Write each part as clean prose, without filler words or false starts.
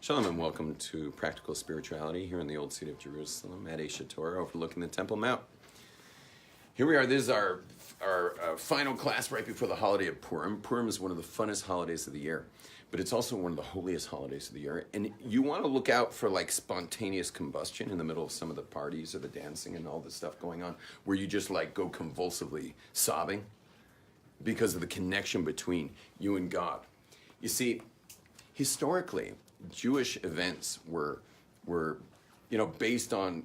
Shalom and welcome to Practical Spirituality here in the Old City of Jerusalem at Esha Torah overlooking the Temple Mount. Here we are. This is our final class right before the holiday of Purim. Purim is one of the funnest holidays of the year, but it's also one of the holiest holidays of the year. And you want to look out for like spontaneous combustion in the middle of some of the parties or the dancing and all this stuff going on, where you just like go convulsively sobbing because of the connection between you and God. You see, historically, Jewish events were based on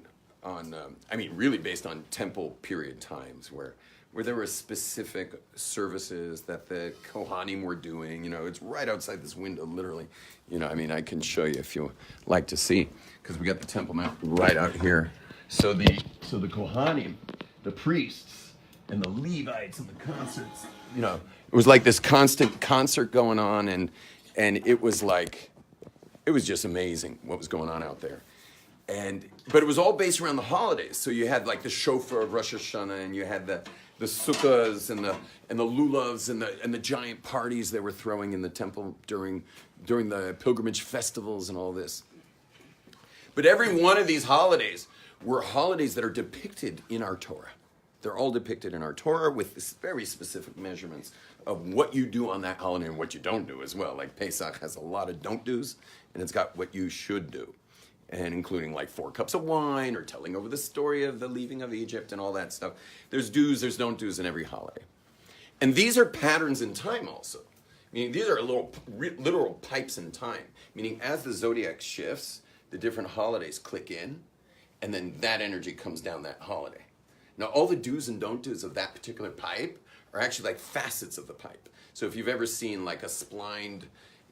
really based on temple period times where there were specific services that the Kohanim were doing. It's right outside this window, literally. I can show you if you like to see, because we got the Temple Mount right out here. So the Kohanim, the priests, and the Levites and the concerts, it was like this constant concert going on, and it was just amazing what was going on out there. But it was all based around the holidays. So you had like the shofar of Rosh Hashanah, and you had the sukkahs and the lulavs and the giant parties they were throwing in the temple during the pilgrimage festivals and all this. But every one of these holidays were holidays that are depicted in our Torah. They're all depicted in our Torah with this very specific measurements of what you do on that holiday and what you don't do as well. Like Pesach has a lot of don't do's, and it's got what you should do, and including like 4 cups of wine or telling over the story of the leaving of Egypt and all that stuff. There's do's, there's don't do's in every holiday. And these are patterns in time also. Meaning these are literal pipes in time. Meaning as the zodiac shifts, the different holidays click in, and then that energy comes down that holiday. Now, all the do's and don't do's of that particular pipe are actually like facets of the pipe. So if you've ever seen like a splined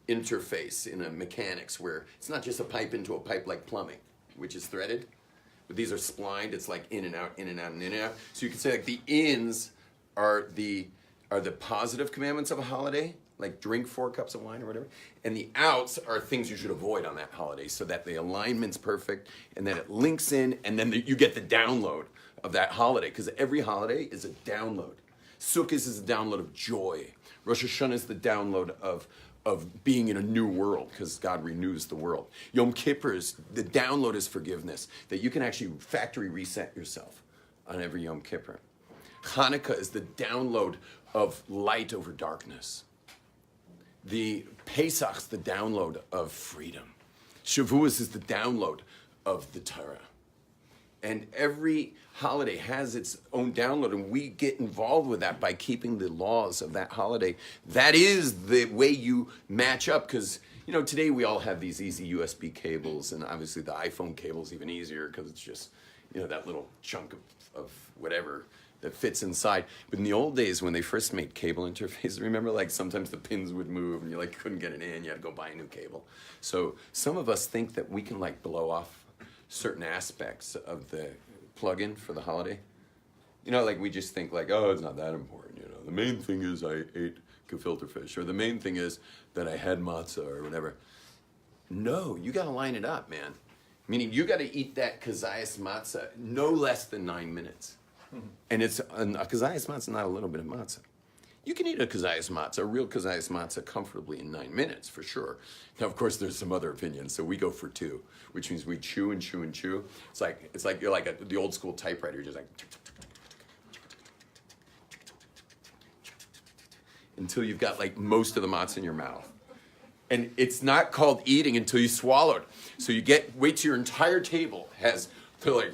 interface in a mechanics where it's not just a pipe into a pipe like plumbing, which is threaded, but these are splined, it's like in and out, in and out, and in and out. So you can say like the ins are the positive commandments of a holiday, like drink 4 cups of wine or whatever, and the outs are things you should avoid on that holiday so that the alignment's perfect and then it links in, and then you get the download of that holiday, because every holiday is a download. Sukkot is a download of joy. Rosh Hashanah is the download of being in a new world, because God renews the world. Yom Kippur is, the download is forgiveness, that you can actually factory reset yourself on every Yom Kippur. Hanukkah is the download of light over darkness. The Pesach's the download of freedom. Shavuos is the download of the Torah. And every holiday has its own download, and we get involved with that by keeping the laws of that holiday. That is the way you match up, because, today we all have these easy USB cables, and obviously the iPhone cable is even easier because it's just, that little chunk of whatever that fits inside. But in the old days when they first made cable interfaces, remember like sometimes the pins would move and you like couldn't get it in, you had to go buy a new cable. So some of us think that we can like blow off certain aspects of the plug-in for the holiday. Like we just think like, oh, it's not that important. The main thing is I ate gefilte fish, or the main thing is that I had matzah or whatever. No, you got to line it up, man. Meaning you got to eat that kazayas matzah no less than 9 minutes. Mm-hmm. And it's a kazayas matzah, not a little bit of matzah. You can eat a kazayas matzah, a real kazayas matzah, comfortably in 9 minutes, for sure. Now, of course, there's some other opinions, so we go for 2, which means we chew and chew and chew. It's like you're like the old school typewriter, you're just like until you've got like most of the matzah in your mouth. And it's not called eating until you swallowed. So wait till your entire table has like.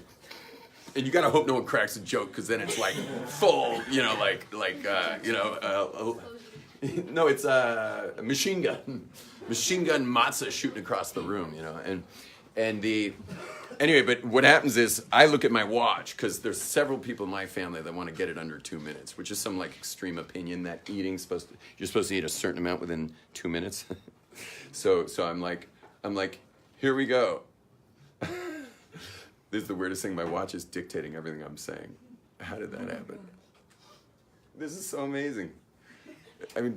And you gotta hope no one cracks a joke, because then it's like full, no, it's a machine gun matzah shooting across the room, anyway. But what happens is I look at my watch, because there's several people in my family that want to get it under 2 minutes, which is some like extreme opinion that you're supposed to eat a certain amount within 2 minutes. so I'm like, here we go. This is the weirdest thing. My watch is dictating everything I'm saying. How did that happen? This is so amazing.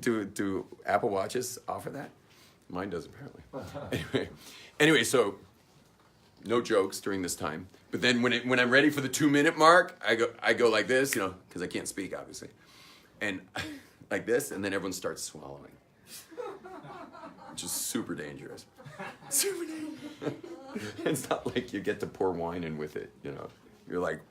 Do Apple Watches offer that? Mine does, apparently. Anyway, so no jokes during this time. But then when I'm ready for the 2-minute mark, I go like this, because I can't speak, obviously. And like this, and then everyone starts swallowing. which is super dangerous. Super dangerous. It's not like you get to pour wine in with it, you know. You're like,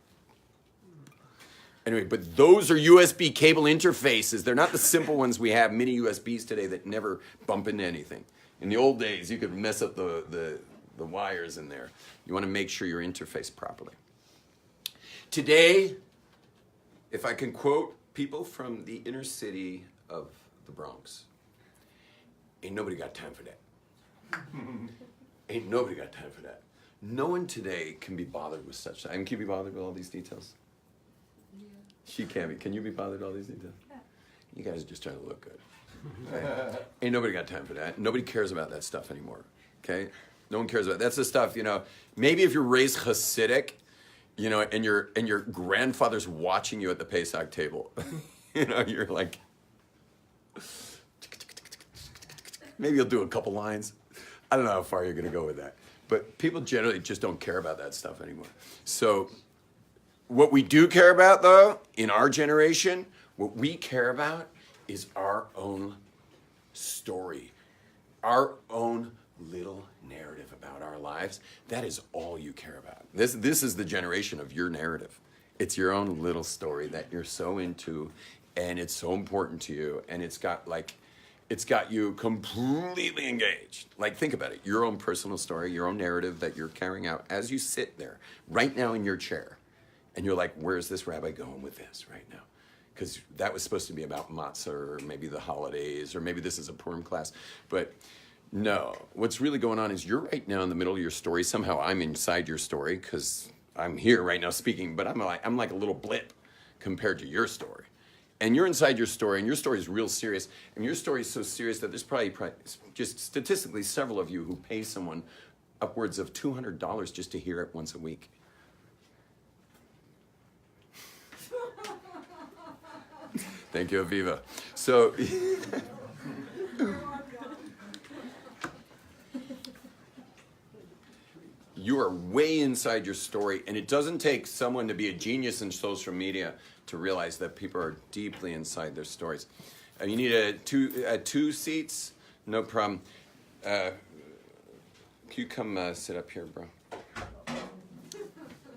anyway, but those are USB cable interfaces. They're not the simple ones we have, mini USBs today that never bump into anything. In the old days, you could mess up the wires in there. You want to make sure you're interfaced properly. Today, if I can quote people from the inner city of the Bronx, ain't nobody got time for that. Ain't nobody got time for that. No one today can be bothered with such. I mean, can you be bothered with all these details? Yeah. She can be. Can you be bothered with all these details? Yeah. You guys are just trying to look good. Right? Ain't nobody got time for that. Nobody cares about that stuff anymore. Okay? No one cares about that. That's the stuff, you know. Maybe if you're raised Hasidic, you know, and your grandfather's watching you at the Pesach table, you know, you're like, maybe you'll do a couple lines. I don't know how far you're going to go with that. But people generally just don't care about that stuff anymore. So what we do care about, though, in our generation, what we care about is our own story, our own little narrative about our lives. That is all you care about. This is the generation of your narrative. It's your own little story that you're so into, and it's so important to you, and it's got you completely engaged. Like, think about it. Your own personal story, your own narrative that you're carrying out as you sit there right now in your chair. And you're like, where's this rabbi going with this right now? Because that was supposed to be about matzah or maybe the holidays or maybe this is a Purim class. But no, what's really going on is you're right now in the middle of your story. Somehow I'm inside your story because I'm here right now speaking, but I'm like a little blip compared to your story. And you're inside your story, and your story is real serious. And your story is so serious that there's probably just statistically several of you who pay someone upwards of $200 just to hear it once a week. Thank you, Aviva. So, you are way inside your story, and it doesn't take someone to be a genius in social media to realize that people are deeply inside their stories. You need two seats? No problem. Can you come sit up here, bro?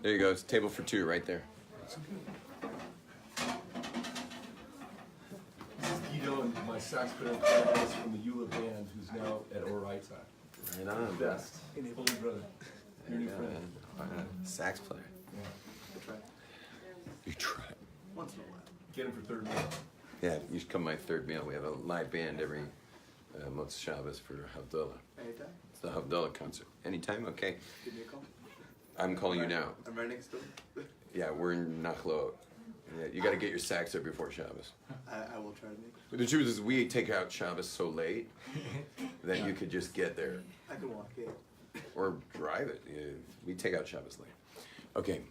There you go. It's a table for two right there. Guido, and my sax player from the Eula band, who's now at Oraita. Right on. Best. Holy brother. Your new friend. Sax player. Yeah. You try. Once in a while. Get him for third meal. Yeah, you should come my third meal. We have a live band every Motzei Shabbos for Havdalah. Anytime? It's the Havdalah concert. Anytime? Okay. Give me a call. I'm calling you now. I'm right next door. Yeah, we're in Nachlaot. Yeah, you got to get your sax there before Shabbos. I will try to make it. But the truth is, we take out Shabbos so late that you could just get there. I can walk, yeah. Or drive it. Yeah, we take out Shabbos late. Okay,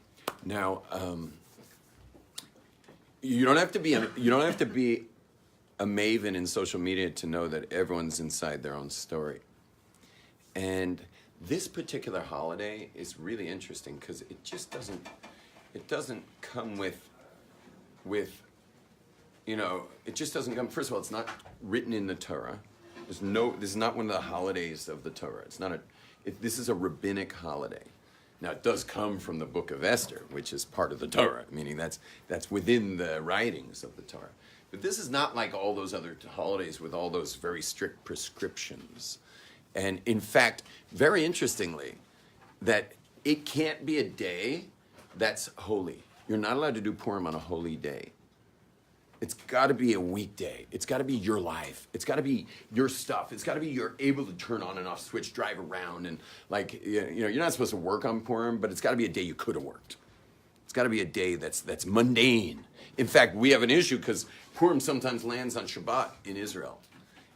now you don't have to be a maven in social media to know that everyone's inside their own story. And this particular holiday is really interesting because it just doesn't come with you know, it just doesn't come. First of all, it's not written in the Torah. This is not one of the holidays of the Torah. This is a rabbinic holiday. Now, it does come from the book of Esther, which is part of the Torah, meaning that's within the writings of the Torah. But this is not like all those other holidays with all those very strict prescriptions. And in fact, very interestingly, that it can't be a day that's holy. You're not allowed to do Purim on a holy day. It's got to be a weekday. It's got to be your life. It's got to be your stuff. It's got to be you're able to turn on and off switch, drive around, and like you know, you're not supposed to work on Purim, but it's got to be a day you could have worked. It's got to be a day that's mundane. In fact, we have an issue because Purim sometimes lands on Shabbat in Israel,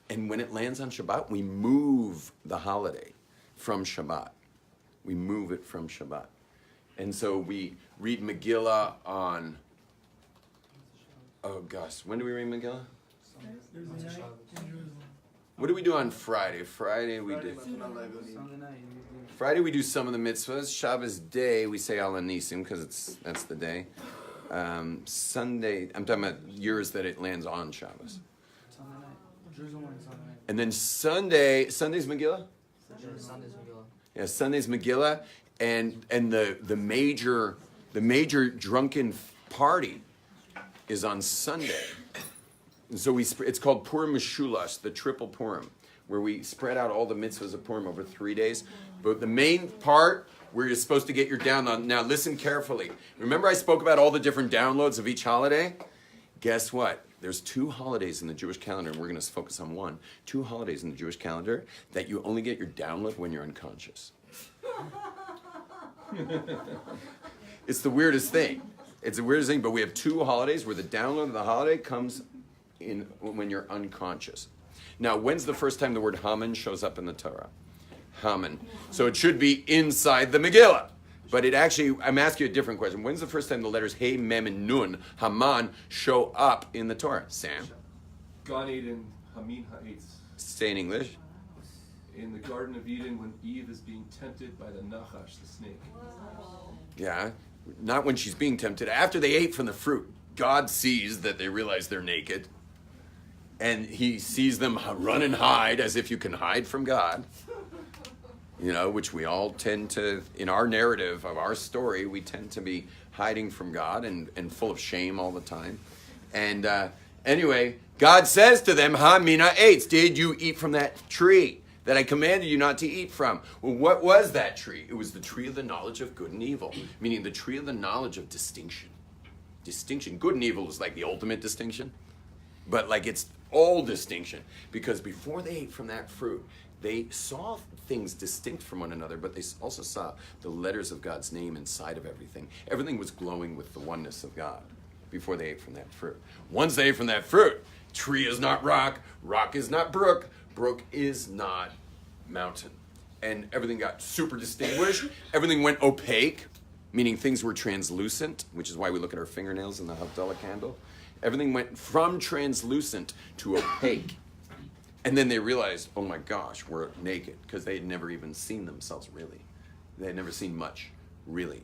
and when it lands on Shabbat, we move the holiday from Shabbat. We move it from Shabbat, and so we read Megillah on. Oh gosh, when do we read Megillah? What do we do on Friday? Friday we do some of the mitzvahs. Shabbos day we say Al Anisim because that's the day. Sunday, I'm talking about years that it lands on Shabbos. And then Sunday's Megillah? Sunday's Megillah. Yeah, Sunday's Megillah, and the major drunken party is on Sunday. And so it's called Purim Mishulash, the triple Purim, where we spread out all the mitzvahs of Purim over 3 days. But the main part where you're supposed to get your download. Now listen carefully. Remember I spoke about all the different downloads of each holiday? Guess what? There's 2 holidays in the Jewish calendar, and we're going to focus on one. 2 holidays in the Jewish calendar that you only get your download when you're unconscious. It's the weirdest thing. It's the weirdest thing, but we have 2 holidays where the download of the holiday comes in when you're unconscious. Now, when's the first time the word Haman shows up in the Torah? Haman. So it should be inside the Megillah. But it actually, I'm asking you a different question. When's the first time the letters Hey, Mem, and Nun, Haman, show up in the Torah? Sam? Gan Eden, Hamin Ha'etz. Say in English. In the Garden of Eden when Eve is being tempted by the Nachash, the snake. Yeah. Not when she's being tempted. After they ate from the fruit, God sees that they realize they're naked. And he sees them run and hide as if you can hide from God. You know, which we all tend to, in our narrative of our story, we tend to be hiding from God and full of shame all the time. And anyway, God says to them, Ha mina eitz, did you eat from that tree that I commanded you not to eat from? Well, what was that tree? It was the tree of the knowledge of good and evil, meaning the tree of the knowledge of distinction. Distinction. Good and evil is like the ultimate distinction, but like it's all distinction. Because before they ate from that fruit, they saw things distinct from one another, but they also saw the letters of God's name inside of everything. Everything was glowing with the oneness of God before they ate from that fruit. Once they ate from that fruit, tree is not rock, rock is not brook, brook is not mountain. And everything got super distinguished. Everything went opaque, meaning things were translucent, which is why we look at our fingernails in the Havdalah candle. Everything went from translucent to opaque. And then they realized, oh my gosh, we're naked, because they had never even seen themselves really. They had never seen much, really.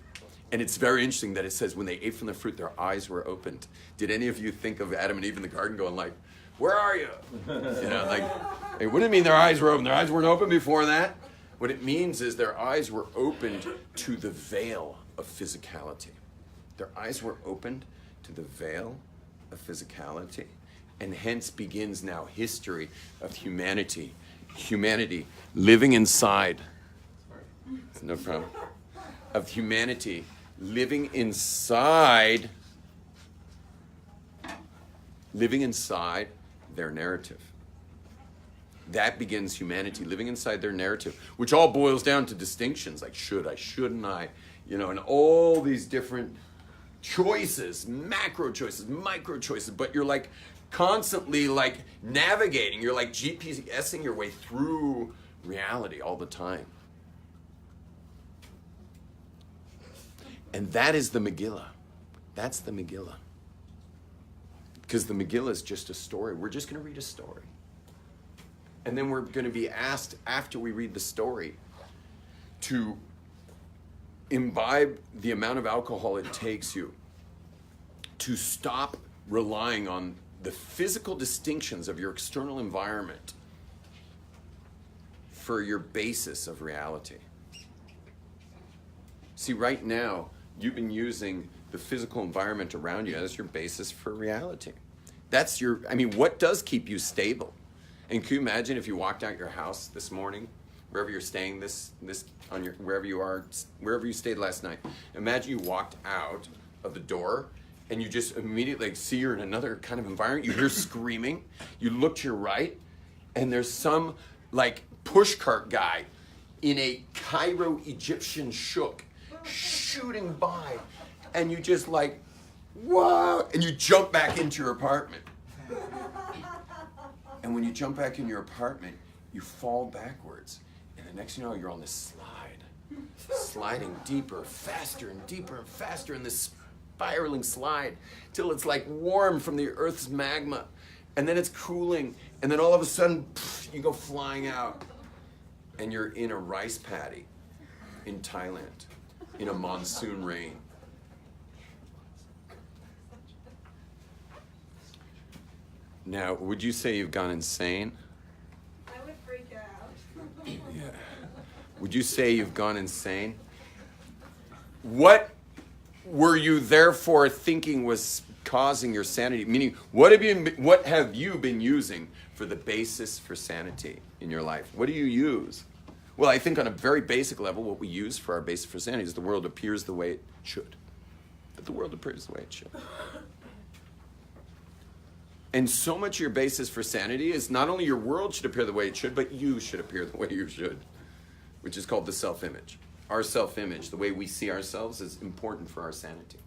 And it's very interesting that it says when they ate from the fruit, their eyes were opened. Did any of you think of Adam and Eve in the garden going like, where are you? You know, like, hey, what do you mean their eyes were open? Their eyes weren't open before that. What it means is their eyes were opened to the veil of physicality. Their eyes were opened to the veil of physicality. And hence begins now history of humanity. Humanity living inside. No problem. Of humanity living inside their narrative. That begins humanity living inside their narrative, which all boils down to distinctions like should I, shouldn't I, you know, and all these different choices, macro choices, micro choices, but you're like constantly like navigating, you're like GPSing your way through reality all the time. And that is the Megillah. That's the Megillah. Because the Megillah is just a story. We're just going to read a story. And then we're going to be asked after we read the story to imbibe the amount of alcohol it takes you to stop relying on the physical distinctions of your external environment for your basis of reality. See, right now, you've been using the physical environment around you as your basis for reality. That's your, I mean, what does keep you stable? And can you imagine if you walked out your house this morning, wherever you're staying wherever you stayed last night. Imagine you walked out of the door and you just immediately see you're in another kind of environment. You hear screaming. You look to your right, and there's some like pushcart guy in a Cairo Egyptian shuk shooting by, and you just like, whoa, and you jump back into your apartment. And when you jump back in your apartment, you fall backwards. And the next thing you know, you're on this slide, sliding deeper, faster and deeper and faster in this spiraling slide till it's like warm from the Earth's magma. And then it's cooling. And then all of a sudden, you go flying out. And you're in a rice paddy in Thailand in a monsoon rain. Now, would you say you've gone insane? I would freak out. Yeah. Would you say you've gone insane? What were you therefore thinking was causing your sanity? Meaning, what have you been using for the basis for sanity in your life? What do you use? Well, I think on a very basic level, what we use for our basis for sanity is the world appears the way it should. That the world appears the way it should. And so much of your basis for sanity is not only your world should appear the way it should, but you should appear the way you should, which is called the self-image. Our self-image, the way we see ourselves, is important for our sanity.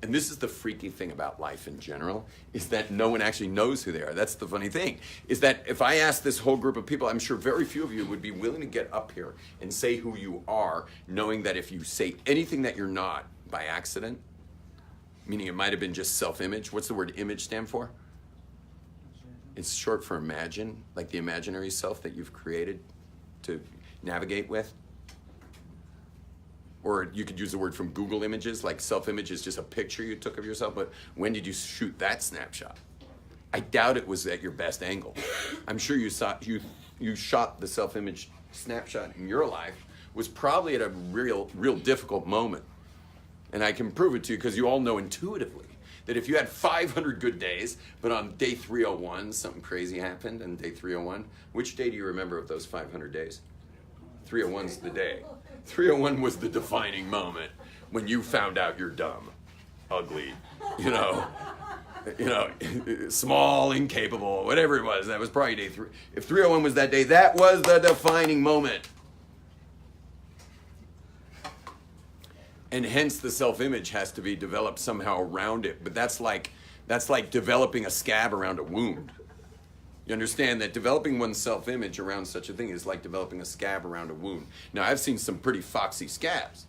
And this is the freaky thing about life in general, is that no one actually knows who they are. That's the funny thing, is that if I asked this whole group of people, I'm sure very few of you would be willing to get up here and say who you are, knowing that if you say anything that you're not by accident, meaning it might have been just self-image. What's the word image stand for? It's short for imagine, like the imaginary self that you've created to navigate with. Or you could use the word from Google Images, like self-image is just a picture you took of yourself, but when did you shoot that snapshot? I doubt it was at your best angle. I'm sure you shot the self-image snapshot in your life was probably at a real difficult moment. And I can prove it to you because you all know intuitively that if you had 500 good days, but on day 301, something crazy happened on day 301, which day do you remember of those 500 days? 301's the day. 301 was the defining moment when you found out you're dumb, ugly, small, incapable, whatever it was. That was probably day 3. If 301 was that day, that was the defining moment. And hence the self-image has to be developed somehow around it. But that's like developing a scab around a wound. You understand that developing one's self-image around such a thing is like developing a scab around a wound. Now, I've seen some pretty foxy scabs.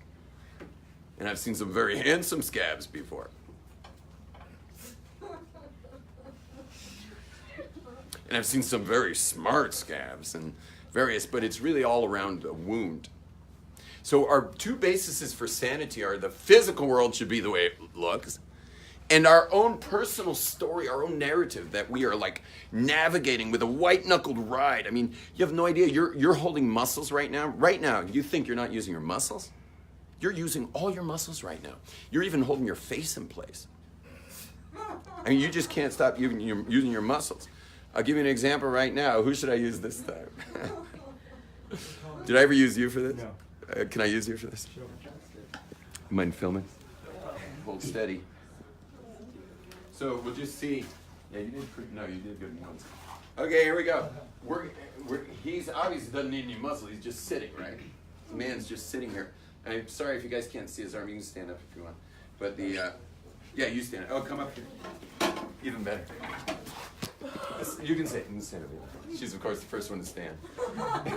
And I've seen some very handsome scabs before. And I've seen some very smart scabs and various, but it's really all around a wound. So our two bases for sanity are the physical world should be the way it looks, and our own personal story, our own narrative that we are like navigating with a white-knuckled ride. I mean, you have no idea. You're holding muscles right now. Right now, you think you're not using your muscles? You're using all your muscles right now. You're even holding your face in place. I mean, you just can't stop using your muscles. I'll give you an example right now. Who should I use this time? Did I ever use you for this? No. Can I use you for this? Sure. You mind filming? Hold steady. So we'll just see. Yeah, you did good once. Okay, here we go. He's obviously doesn't need any muscle. He's just sitting, right? The man's just sitting here. I'm sorry if you guys can't see his arm. You can stand up if you want. But yeah, you stand up. Oh, come up here. Even better. You can stand up here. She's, of course, the first one to stand.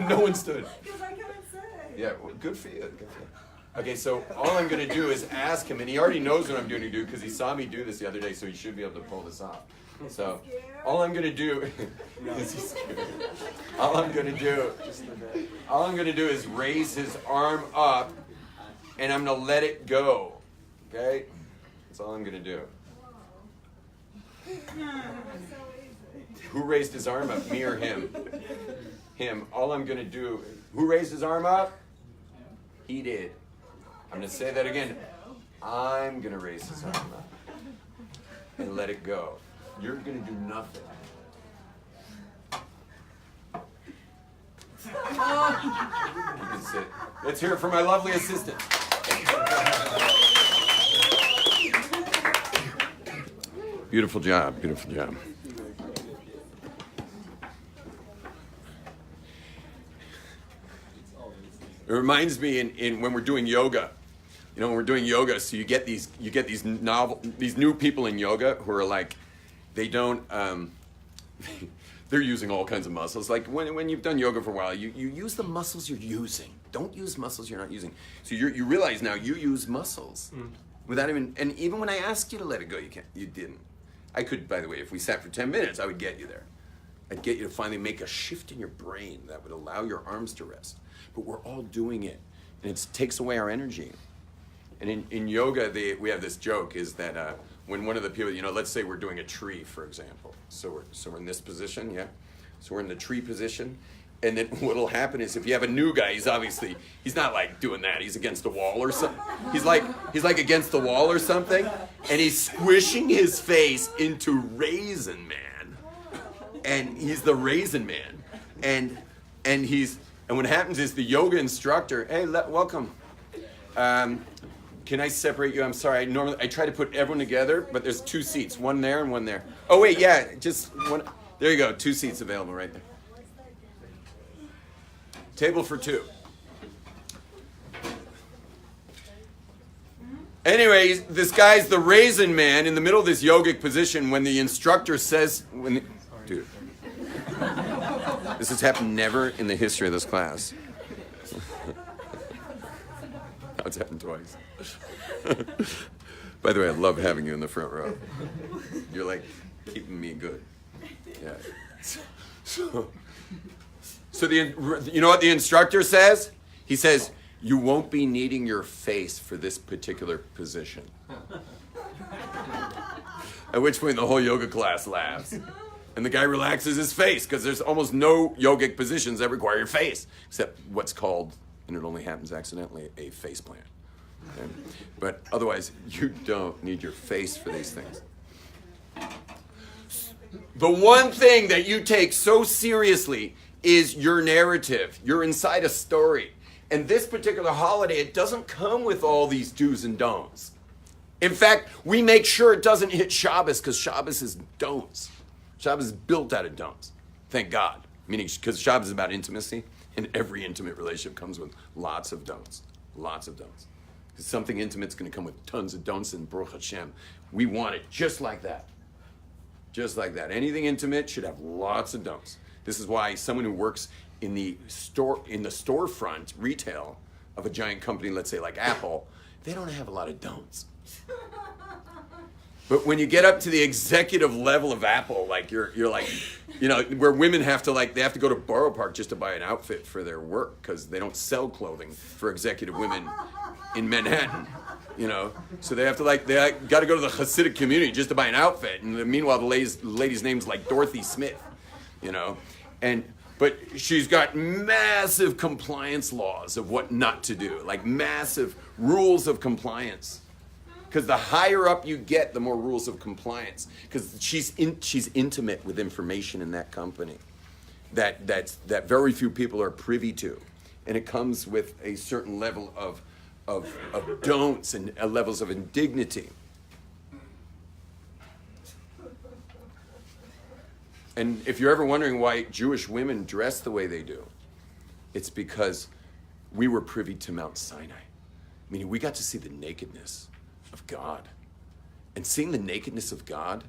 No one stood. Because I couldn't say. Yeah, well, good for you. Good for you. Okay, so all I'm going to do is ask him, and he already knows what I'm going to do because he saw me do this the other day, so he should be able to pull this off. So all I'm going to do is he's scared. All I'm going to do is raise his arm up, and I'm going to let it go. Okay? That's all I'm going to do. Who raised his arm up? Me or him? Him. All I'm going to do. Who raised his arm up? He did. I'm going to say that again. I'm going to raise his arm up and let it go. You're going to do nothing. You can sit. Let's hear it from my lovely assistant. Beautiful job. Beautiful job. It reminds me in when we're doing yoga. You know, when we're doing yoga, so you get these new people in yoga who are like, they don't, they're using all kinds of muscles. Like when you've done yoga for a while, you use the muscles you're using. Don't use muscles you're not using. So you realize now you use muscles without even, and even when I asked you to let it go, you didn't. I could, by the way, if we sat for 10 minutes, I would get you there. I'd get you to finally make a shift in your brain that would allow your arms to rest. But we're all doing it, and it takes away our energy. And in yoga, we have this joke is that when one of the people, let's say we're doing a tree, for example. So we're in this position, yeah? So we're in the tree position. And then what'll happen is if you have a new guy, he's not like doing that. He's against the wall or something. He's like against the wall or something. And he's squishing his face into Raisin Man. And he's the Raisin Man. And what happens is the yoga instructor, hey, welcome. Can I separate you? I'm sorry. Normally I try to put everyone together, but there's 2 seats, one there and one there. Oh wait, yeah, just one. There you go, 2 seats available right there. Table for 2. Anyway, this guy's the Raisin Man in the middle of this yogic position when the instructor says, dude, this has happened never in the history of this class. Now it's happened twice. By the way, I love having you in the front row. You're like keeping me good. Yeah. So you know what the instructor says? He says, you won't be needing your face for this particular position. At which point the whole yoga class laughs. And the guy relaxes his face because there's almost no yogic positions that require your face, except what's called, and it only happens accidentally, a face plant. Okay? But otherwise, you don't need your face for these things. The one thing that you take so seriously is your narrative. You're inside a story. And this particular holiday, it doesn't come with all these do's and don'ts. In fact, we make sure it doesn't hit Shabbos because Shabbos is don'ts. Shabbos is built out of don'ts. Thank God. Meaning, because Shabbos is about intimacy, and every intimate relationship comes with lots of don'ts. Lots of don'ts. Because something intimate's going to come with tons of don'ts, and Baruch Hashem, we want it just like that. Just like that. Anything intimate should have lots of don'ts. This is why someone who works in the storefront retail of a giant company, let's say like Apple, they don't have a lot of don'ts. But when you get up to the executive level of Apple, like you're like, where women have to they have to go to Borough Park just to buy an outfit for their work because they don't sell clothing for executive women in Manhattan. So they have to they got to go to the Hasidic community just to buy an outfit, and meanwhile the lady's name's like Dorothy Smith, but she's got massive compliance laws of what not to do, like massive rules of compliance. Because the higher up you get, the more rules of compliance. Because she's intimate with information in that company that very few people are privy to, and it comes with a certain level of don'ts and levels of indignity. And if you're ever wondering why Jewish women dress the way they do, it's because we were privy to Mount Sinai. Meaning we got to see the nakedness of God. And seeing the nakedness of God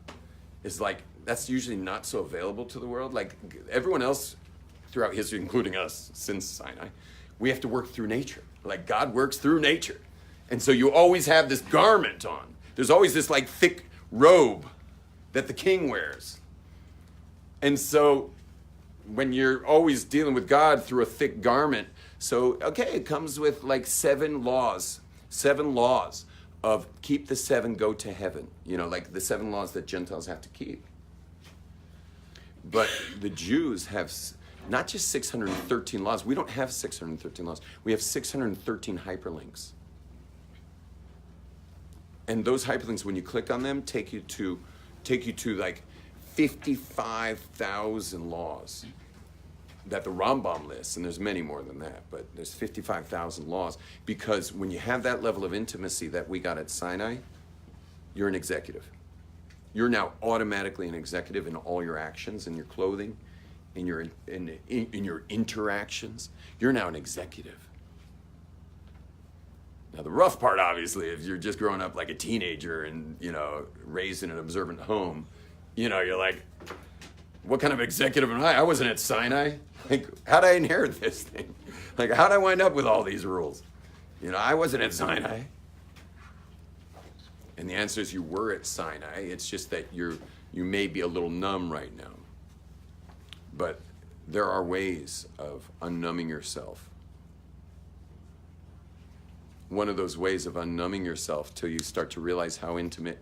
is that's usually not so available to the world. Like everyone else throughout history, including us since Sinai, we have to work through nature. Like God works through nature. And so you always have this garment on. There's always this thick robe that the king wears. And so when you're always dealing with God through a thick garment, it comes with 7 laws of keep the 7, go to heaven. The 7 laws that Gentiles have to keep. But the Jews have not just 613 laws. We don't have 613 laws. We have 613 hyperlinks. And those hyperlinks, when you click on them, take you to 55,000 laws that the Rambam lists, and there's many more than that, but there's 55,000 laws, because when you have that level of intimacy that we got at Sinai, you're an executive. You're now automatically an executive in all your actions, in your clothing, in your interactions. You're now an executive. Now the rough part, obviously, if you're just growing up like a teenager and raised in an observant home, you're like, what kind of executive am I? I wasn't at Sinai. How'd I inherit this thing? How'd I wind up with all these rules? I wasn't at Sinai. And the answer is you were at Sinai. It's just that you may be a little numb right now. But there are ways of unnumbing yourself. One of those ways of unnumbing yourself till you start to realize how intimate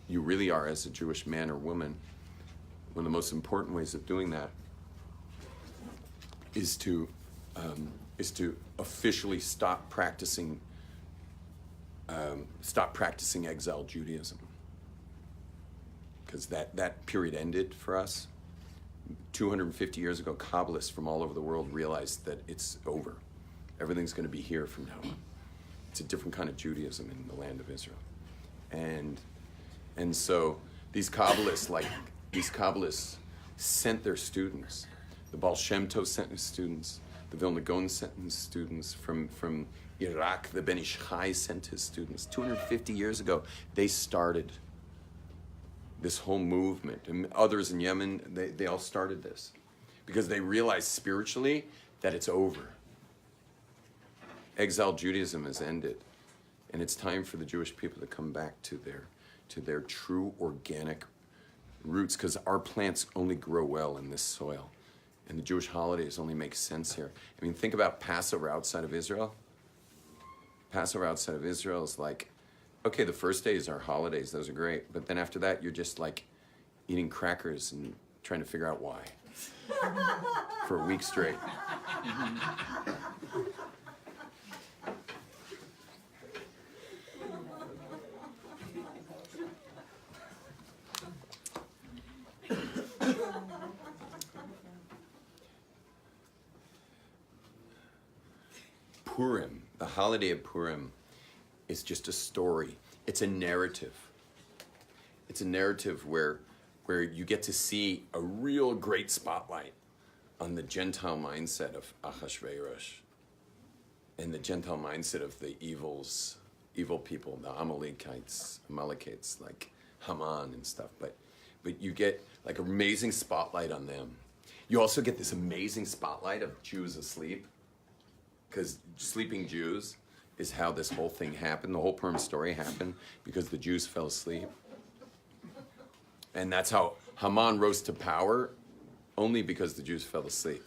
you really are as a Jewish man or woman, one of the most important ways of doing that is to officially stop practicing exile Judaism, because that period ended for us 250 years ago. Kabbalists from all over the world realized that it's over. Everything's going to be here from now on. It's a different kind of Judaism in the land of Israel, and so these Kabbalists sent their students. The Baal Shem Tov sent his students. The Vilna Gaon sent his students from Iraq. The Ben Ish Chai sent his students. 250 years ago, they started this whole movement. And others in Yemen, they all started this because they realized spiritually that it's over. Exile Judaism has ended, and it's time for the Jewish people to come back to their true organic roots, because our plants only grow well in this soil. And the Jewish holidays only make sense here. I mean, think about Passover outside of Israel. Passover outside of Israel is like, okay, the first days are holidays, those are great. But then after that, you're just like eating crackers and trying to figure out why for a week straight. Purim, the holiday of Purim, is just a story. It's a narrative. It's a narrative where you get to see a real great spotlight on the Gentile mindset of Achashverosh and the Gentile mindset of the evil people, the Amalekites like Haman and stuff. But you get like an amazing spotlight on them. You also get this amazing spotlight of Jews asleep, because sleeping Jews is how this whole thing happened. The whole Purim story happened because the Jews fell asleep. And that's how Haman rose to power, only because the Jews fell asleep.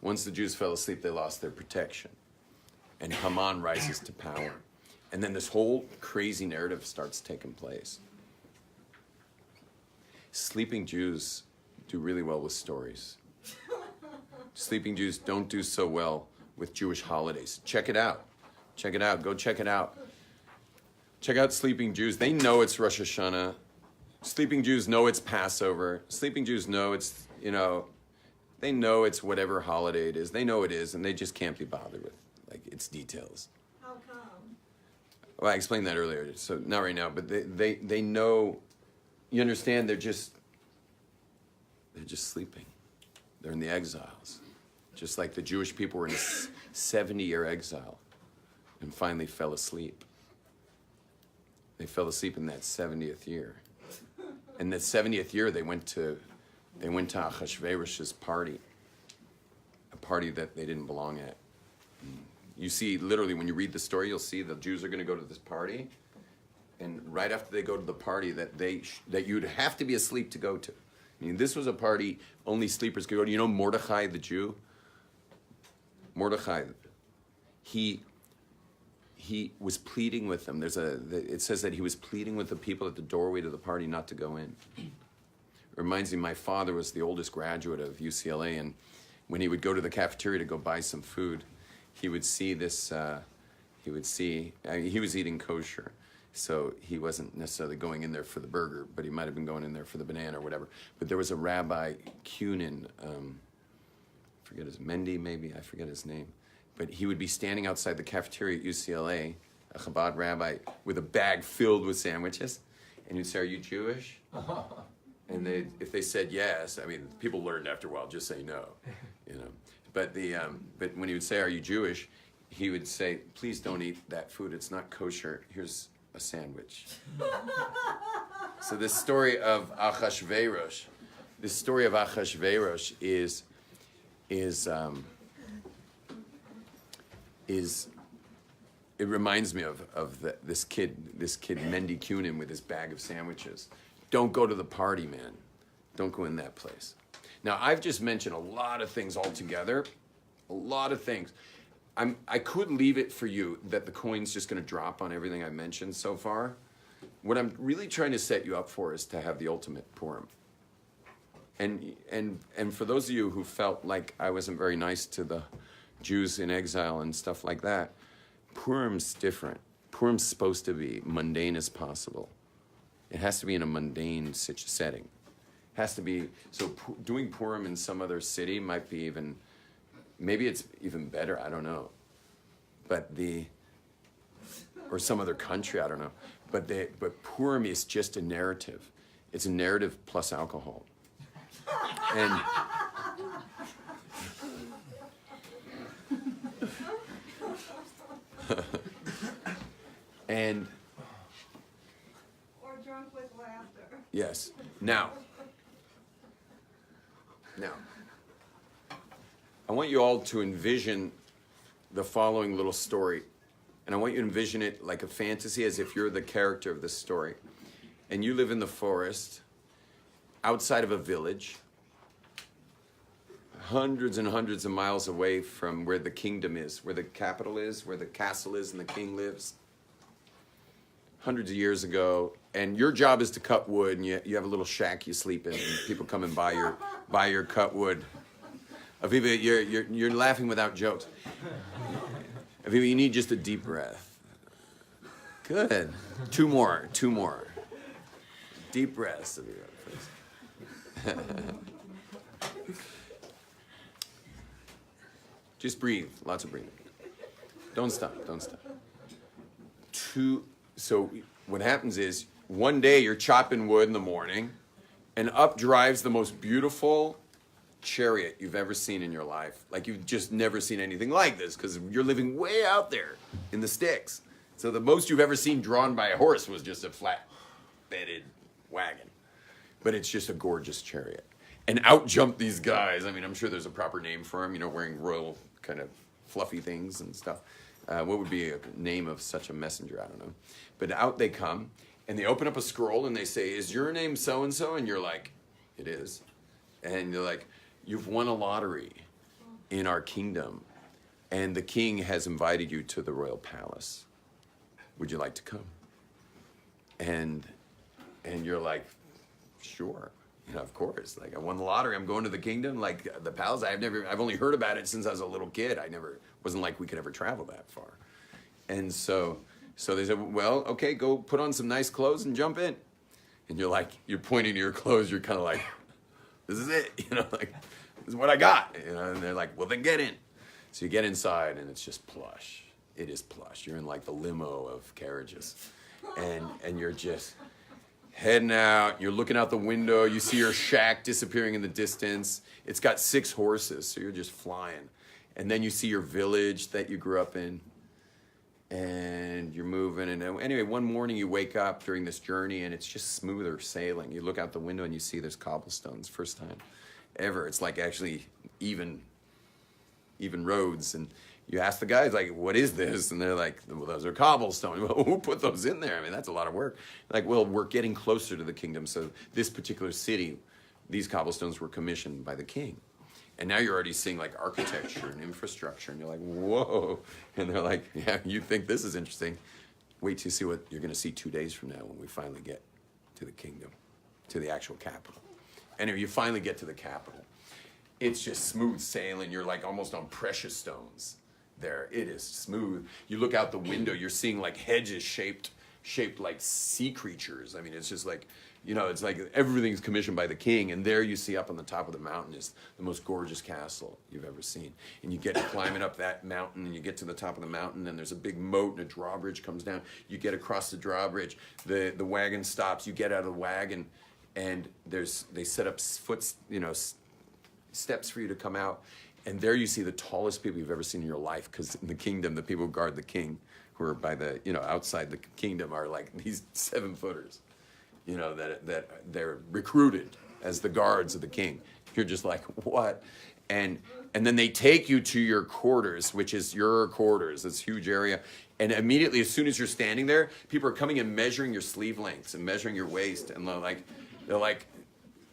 Once the Jews fell asleep, they lost their protection. And Haman rises to power. And then this whole crazy narrative starts taking place. Sleeping Jews do really well with stories. Sleeping Jews don't do so well with Jewish holidays. Check it out. Check it out. Go check it out. Check out Sleeping Jews. They know it's Rosh Hashanah. Sleeping Jews know it's Passover. Sleeping Jews know it's, they know it's whatever holiday it is. They know it is, and they just can't be bothered with, its details. How come? Well, I explained that earlier, so not right now, but they know, you understand, they're just sleeping. They're in the exiles. Just like the Jewish people were in a 70-year exile and finally fell asleep. They fell asleep in that 70th year. In that 70th year, they went to Achashverosh's party, a party that they didn't belong at. You see, literally, when you read the story, you'll see the Jews are going to go to this party, and right after they go to the party that you'd have to be asleep to go to. I mean, this was a party only sleepers could go to. You know Mordechai the Jew? Mordechai, he was pleading with them. It says that he was pleading with the people at the doorway to the party not to go in. It reminds me, my father was the oldest graduate of UCLA, and when he would go to the cafeteria to go buy some food, he would see this, he was eating kosher, so he wasn't necessarily going in there for the burger, but he might have been going in there for the banana or whatever. But there was a Rabbi Kunin, I forget his name, but he would be standing outside the cafeteria at UCLA, a Chabad rabbi, with a bag filled with sandwiches, and he'd say, "Are you Jewish?" And if they said yes, I mean, people learned after a while, just say no, But but when he would say, "Are you Jewish?" he would say, "Please don't eat that food. It's not kosher. Here's a sandwich." So this story of Achashverosh, it reminds me of this kid Mendy Kunin with his bag of sandwiches. Don't go to the party, man. Don't go in that place. Now, I've just mentioned a lot of things altogether, a lot of things. I could leave it for you that the coin's just going to drop on everything I mentioned so far, what I'm really trying to set you up for is to have the ultimate Purim. And for those of you who felt like I wasn't very nice to the Jews in exile and stuff like that, Purim's different. Purim's supposed to be mundane as possible. It has to be in a mundane setting. It has to be, so doing Purim in some other city might be even, maybe it's even better, I don't know. But or some other country, I don't know. But Purim is just a narrative. It's a narrative plus alcohol. And and Or drunk with laughter. yes. Now, I want you all to envision the following little story. And I want you to envision it like a fantasy, as if you're the character of this story. And you live in the forest, outside of a village, hundreds and hundreds of miles away from where the kingdom is, where the capital is, where the castle is and the king lives. Hundreds of years ago, and your job is to cut wood, and you have a little shack you sleep in, and people come and buy your cut wood. Aviva, you're laughing without jokes. Aviva, you need just a deep breath. Good. Two more. Deep breaths, Aviva, please. Just breathe. Lots of breathing. Don't stop. So what happens is, one day you're chopping wood in the morning, and up drives the most beautiful chariot you've ever seen in your life. Like, you've just never seen anything like this, because you're living way out there in the sticks. So the most you've ever seen drawn by a horse was just a flat-bedded wagon. But it's just a gorgeous chariot. And out jump these guys. I mean, I'm sure there's a proper name for them, wearing royal kind of fluffy things and stuff. What would be a name of such a messenger? I don't know. But out they come, and they open up a scroll, and they say, "Is your name so-and-so?" And you're like, "It is." And they're like, "You've won a lottery in our kingdom, and the king has invited you to the royal palace. Would you like to come?" And you're like, "Sure. Of course. Like, I won the lottery. I'm going to the kingdom, like the palace. I've only heard about it since I was a little kid. Wasn't like we could ever travel that far." And so they said, "Well, okay, go put on some nice clothes and jump in." And you're pointing to your clothes. You're kind of like, "This is it, like, this is what I got." And they're like, "Well, then get in." So you get inside, and it's just plush. It is plush. You're in like the limo of carriages, and you're just heading out. You're looking out the window. You see your shack disappearing in the distance. It's got 6 horses, so you're just flying. And then you see your village that you grew up in, and you're moving. And anyway, one morning you wake up during this journey, and it's just smoother sailing. You look out the window, and you see there's cobblestones. First time ever. It's like actually even roads. And you ask the guys, like, "What is this?" And they're like, "Well, those are cobblestones." "Well, who put those in there? I mean, that's a lot of work." Like, "Well, we're getting closer to the kingdom. So this particular city, these cobblestones were commissioned by the king." And now you're already seeing like architecture and infrastructure, and you're like, "Whoa." And they're like, "Yeah, you think this is interesting. Wait till you see what you're going to see 2 days from now when we finally get to the kingdom, to the actual capital." Anyway, you finally get to the capital. It's just smooth sailing. You're like almost on precious stones there. It is smooth. You look out the window, you're seeing like hedges shaped like sea creatures. I mean, it's just like, it's like everything's commissioned by the king. And there you see up on the top of the mountain is the most gorgeous castle you've ever seen. And you get climbing up that mountain, and you get to the top of the mountain, and there's a big moat, and a drawbridge comes down. You get across the drawbridge, the wagon stops, you get out of the wagon, and they set up steps for you to come out. And there you see the tallest people you've ever seen in your life, because in the kingdom, the people who guard the king, who are by the, outside the kingdom, are like these 7-footers, that they're recruited as the guards of the king. You're just like, what? And then they take you to your quarters, which is your quarters, this huge area. And immediately, as soon as you're standing there, people are coming and measuring your sleeve lengths and measuring your waist. And they're like,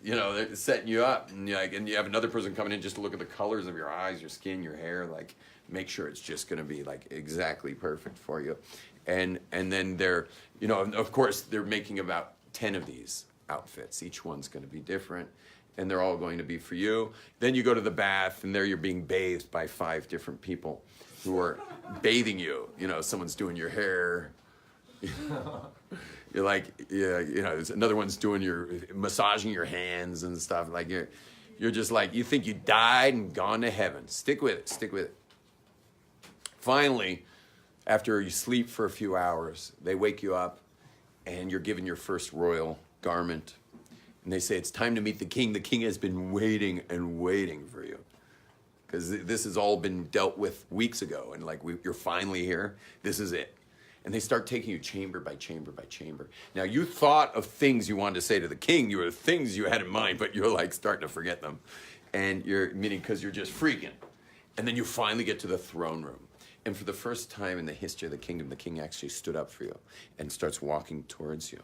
they're setting you up, and and you have another person coming in just to look at the colors of your eyes, your skin, your hair, like make sure it's just going to be like exactly perfect for you, and then they're, of course they're making about 10 of these outfits. Each one's going to be different, and they're all going to be for you. Then you go to the bath, and there you're being bathed by 5 different people who are bathing you. Someone's doing your hair. You're like, another one's massaging your hands and stuff. Like you're just like, you think you died and gone to heaven. Stick with it. Finally, after you sleep for a few hours, they wake you up and you're given your first royal garment. And they say, it's time to meet the king. The king has been waiting and waiting for you. Because this has all been dealt with weeks ago. And like, you're finally here. This is it. And they start taking you chamber by chamber by chamber. Now, you thought of things you wanted to say to the king. You were things you had in mind, but you're like starting to forget them. And meaning because you're just freaking. And then you finally get to the throne room. And for the first time in the history of the kingdom, the king actually stood up for you and starts walking towards you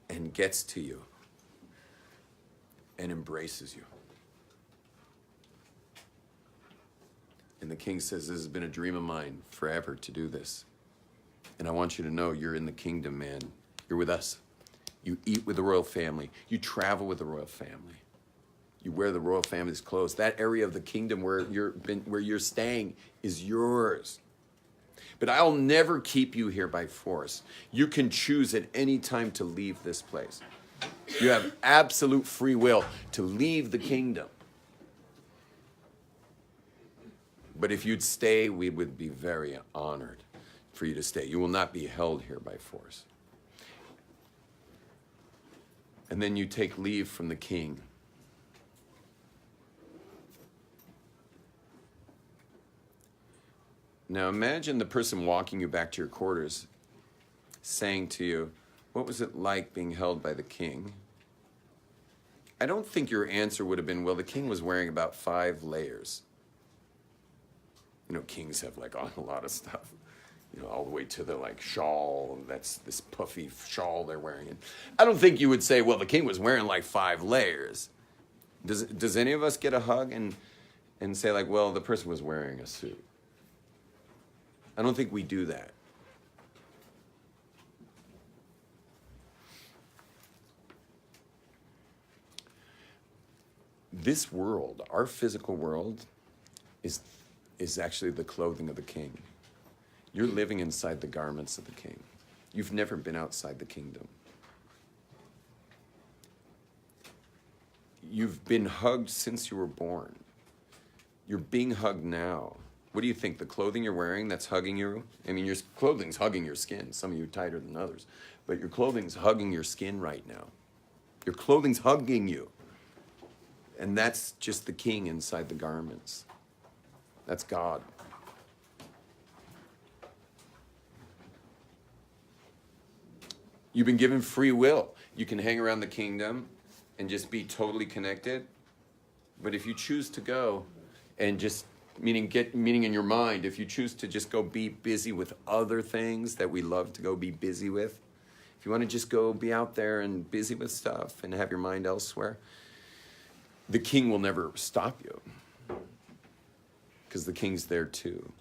and gets to you and embraces you. And the king says, this has been a dream of mine forever to do this. And I want you to know you're in the kingdom, man. You're with us. You eat with the royal family. You travel with the royal family. You wear the royal family's clothes. That area of the kingdom where you're staying is yours. But I'll never keep you here by force. You can choose at any time to leave this place. You have absolute free will to leave the kingdom. But if you'd stay, we would be very honored for you to stay. You will not be held here by force. And then you take leave from the king. Now imagine the person walking you back to your quarters saying to you, what was it like being held by the king? I don't think your answer would have been, well, the king was wearing about 5 layers. Kings have like a lot of stuff, all the way to the like shawl. That's this puffy shawl they're wearing. And I don't think you would say, well, the king was wearing like 5 layers. Does any of us get a hug and say like, well, the person was wearing a suit? I don't think we do that. This world, our physical world, is actually the clothing of the king. You're living inside the garments of the king. You've never been outside the kingdom. You've been hugged since you were born. You're being hugged now. What do you think? The clothing you're wearing that's hugging you? I mean, your clothing's hugging your skin. Some of you tighter than others. But your clothing's hugging your skin right now. Your clothing's hugging you. And that's just the king inside the garments. That's God. You've been given free will. You can hang around the kingdom and just be totally connected. But if you choose to go and just, meaning in your mind, if you choose to just go be busy with other things that we love to go be busy with, if you want to just go be out there and busy with stuff and have your mind elsewhere, the king will never stop you. Because the king's there too.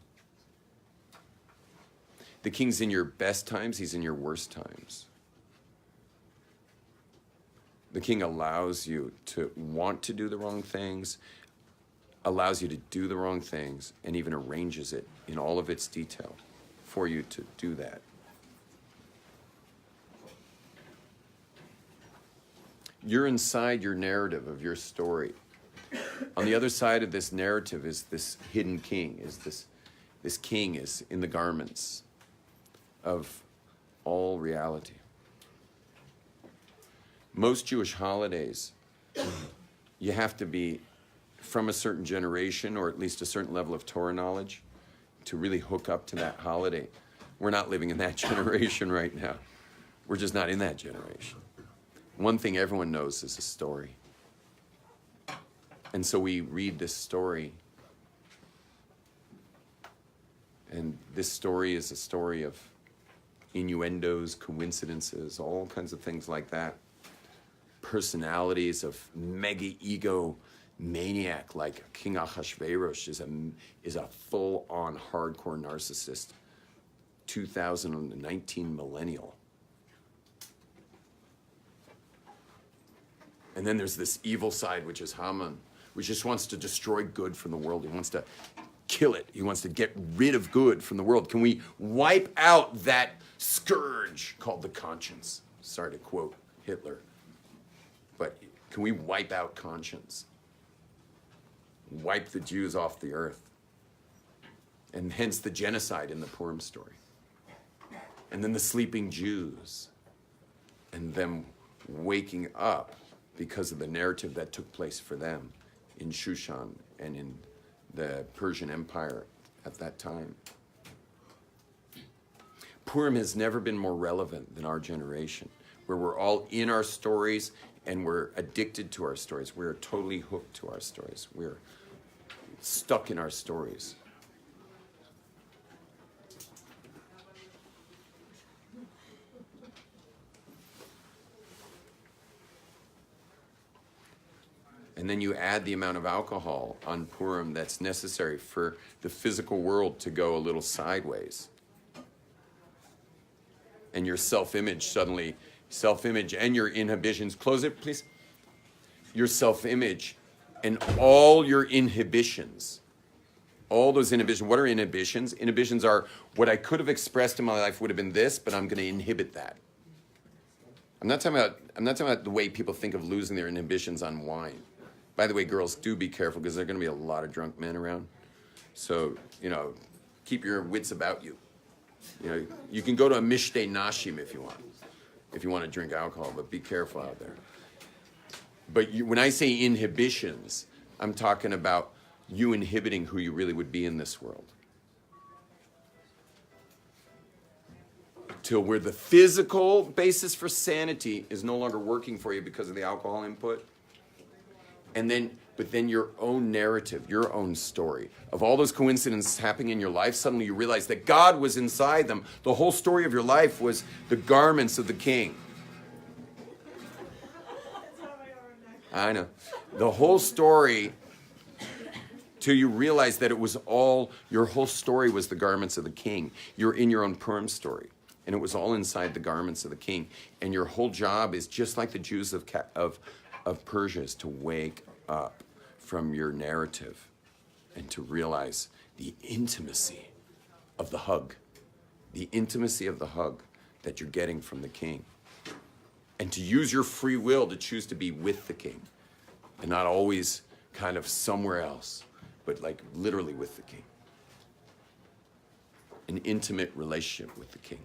The king's in your best times, he's in your worst times. The king allows you to want to do the wrong things, allows you to do the wrong things, and even arranges it in all of its detail for you to do that. You're inside your narrative of your story. On the other side of this narrative is this hidden king, this king is in the garments of all reality. Most Jewish holidays, you have to be from a certain generation or at least a certain level of Torah knowledge to really hook up to that holiday. We're not living in that generation right now. We're just not in that generation. One thing everyone knows is a story. And so we read this story. And this story is a story of innuendos, coincidences, all kinds of things like that. personalities of mega ego maniac like King Ahasuerus is a full-on hardcore narcissist, 2019 millennial. And then there's this evil side, which is Haman, which just wants to destroy good from the world. He wants to kill it. He wants to get rid of good from the world. Can we wipe out that scourge called the conscience? Sorry to quote Hitler, but can we wipe out conscience? Wipe the Jews off the earth. And hence the genocide in the Purim story. And then the sleeping Jews. And them waking up because of the narrative that took place for them in Shushan and in the Persian Empire at that time. Purim has never been more relevant than our generation, where we're all in our stories and we're addicted to our stories. We're totally hooked to our stories. We're stuck in our stories. And then you add the amount of alcohol on Purim that's necessary for the physical world to go a little sideways. And your self-image and your inhibitions, close it please. Your self-image and all your inhibitions, all those inhibitions. What are inhibitions? Inhibitions are what I could have expressed in my life would have been this, but I'm going to inhibit that. I'm not talking about the way people think of losing their inhibitions on wine. By the way, girls, do be careful because there are going to be a lot of drunk men around. So, keep your wits about you. You can go to a Mishteh Nashim if you want to drink alcohol, but be careful out there. But when I say inhibitions, I'm talking about you inhibiting who you really would be in this world. Till where the physical basis for sanity is no longer working for you because of the alcohol input. But then your own narrative, your own story of all those coincidences happening in your life, suddenly you realize that God was inside them. The whole story of your life was the garments of the king. I know. The whole story, till you realize that it was your whole story was the garments of the king. You're in your own Purim story. And it was all inside the garments of the king. And your whole job is just like the Jews of Persia, is to wake up from your narrative and to realize the intimacy of the hug that you're getting from the king. And to use your free will to choose to be with the king and not always kind of somewhere else, but like literally with the king. An intimate relationship with the king.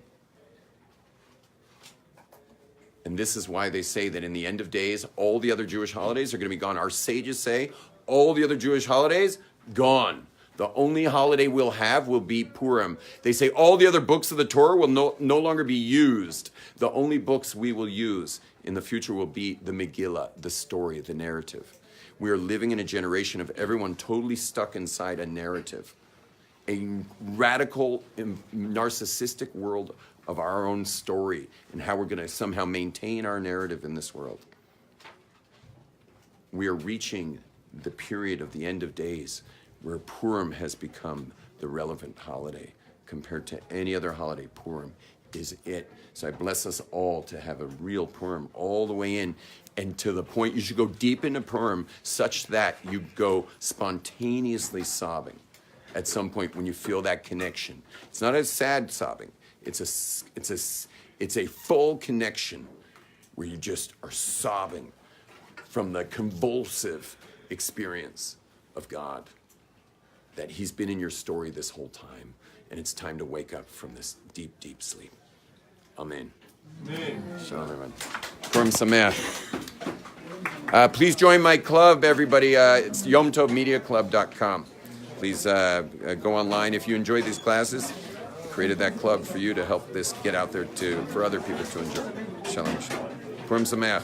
And this is why they say that in the end of days, all the other Jewish holidays are going to be gone. Our sages say all the other Jewish holidays, gone. The only holiday we'll have will be Purim. They say all the other books of the Torah will no longer be used. The only books we will use in the future will be the Megillah, the story, the narrative. We are living in a generation of everyone totally stuck inside a narrative. A radical, narcissistic world of our own story and how we're going to somehow maintain our narrative in this world. We are reaching the period of the end of days where Purim has become the relevant holiday. Compared to any other holiday, Purim is it. So I bless us all to have a real Purim all the way in, and to the point you should go deep into Purim such that you go spontaneously sobbing at some point when you feel that connection. It's not a sad sobbing. It's a full connection where you just are sobbing from the convulsive experience of God, that he's been in your story this whole time, and it's time to wake up from this deep, deep sleep. Amen. Amen. Shalom, everyone. Purim Sameach. Please join my club, everybody. It's yomtovmediaclub.com. Please go online if you enjoy these classes. Created that club for you to help this get out there for other people to enjoy. Shalom, shalom. Purim Sameach.